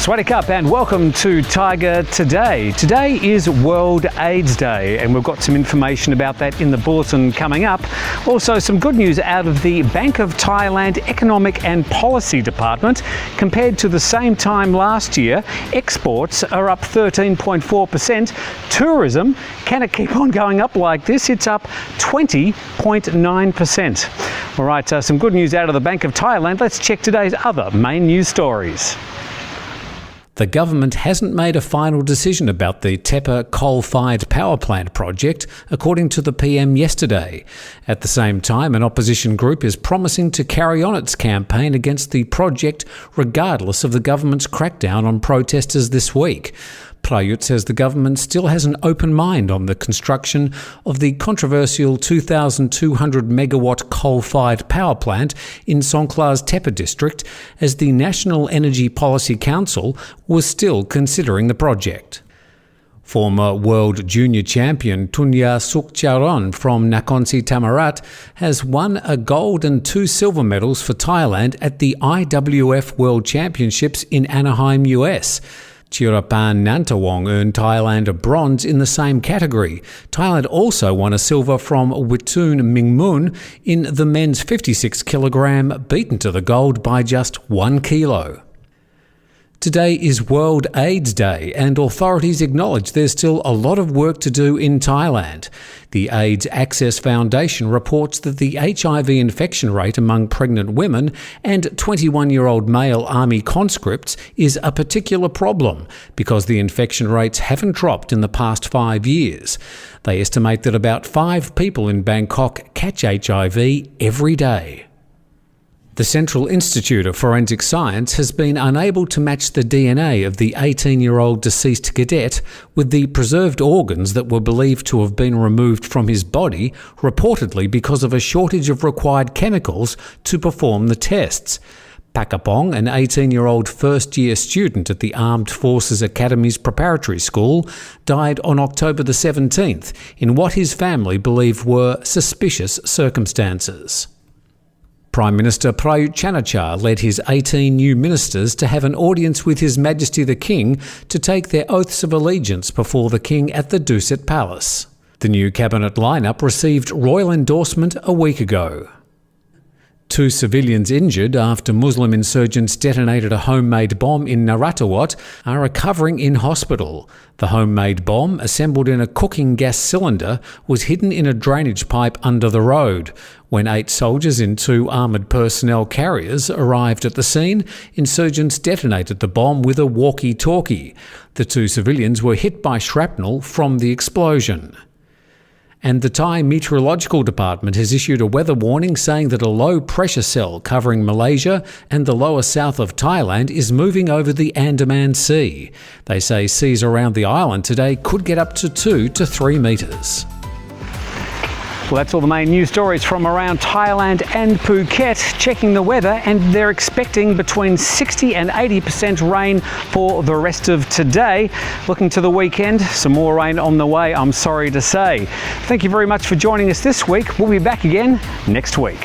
Swaddy Cup and welcome to Thaiger Today. Today is World AIDS Day and we've got some information about that in the bulletin coming up. Also some good news out of the Bank of Thailand Economic and Policy Department. Compared to the same time last year, exports are up 13.4%. Tourism, can it keep on going up like this? It's up 20.9%. All right, some good news out of the Bank of Thailand. Let's check today's other main news stories. The government hasn't made a final decision about the Thepa coal-fired power plant project, according to the PM yesterday. At the same time, an opposition group is promising to carry on its campaign against the project regardless of the government's crackdown on protesters this week. Prayut says the government still has an open mind on the construction of the controversial 2,200 megawatt coal-fired power plant in Songkhla's Thepa district, as the National Energy Policy Council was still considering the project. Former world junior champion Tunya Sukcharon from Nakhon Si Thammarat has won a gold and 2 silver medals for Thailand at the IWF World Championships in Anaheim, US. Chirapan Nantawong earned Thailand a bronze in the same category. Thailand also won a silver from Wittoon Mingmun in the men's 56 kilogram, beaten to the gold by just 1 kilo. Today is World AIDS Day and authorities acknowledge there's still a lot of work to do in Thailand. The AIDS Access Foundation reports that the HIV infection rate among pregnant women and 21-year-old male army conscripts is a particular problem because the infection rates haven't dropped in the past 5 years. They estimate that about 5 people in Bangkok catch HIV every day. The Central Institute of Forensic Science has been unable to match the DNA of the 18-year-old deceased cadet with the preserved organs that were believed to have been removed from his body, reportedly because of a shortage of required chemicals to perform the tests. Pakapong, an 18-year-old first-year student at the Armed Forces Academy's preparatory school, died on October the 17th in what his family believed were suspicious circumstances. Prime Minister Prayut Chan-o-cha led his 18 new ministers to have an audience with His Majesty the King to take their oaths of allegiance before the King at the Dusit Palace. The new cabinet lineup received royal endorsement a week ago. 2 civilians injured after Muslim insurgents detonated a homemade bomb in Narathiwat are recovering in hospital. The homemade bomb, assembled in a cooking gas cylinder, was hidden in a drainage pipe under the road. When 8 soldiers in 2 armoured personnel carriers arrived at the scene, insurgents detonated the bomb with a walkie-talkie. The 2 civilians were hit by shrapnel from the explosion. And the Thai Meteorological Department has issued a weather warning saying that a low-pressure cell covering Malaysia and the lower south of Thailand is moving over the Andaman Sea. They say seas around the island today could get up to 2 to 3 metres. Well, that's all the main news stories from around Thailand and Phuket. Checking the weather, and they're expecting between 60 and 80% rain for the rest of today. Looking to the weekend, some more rain on the way, I'm sorry to say. Thank you very much for joining us this week. We'll be back again next week.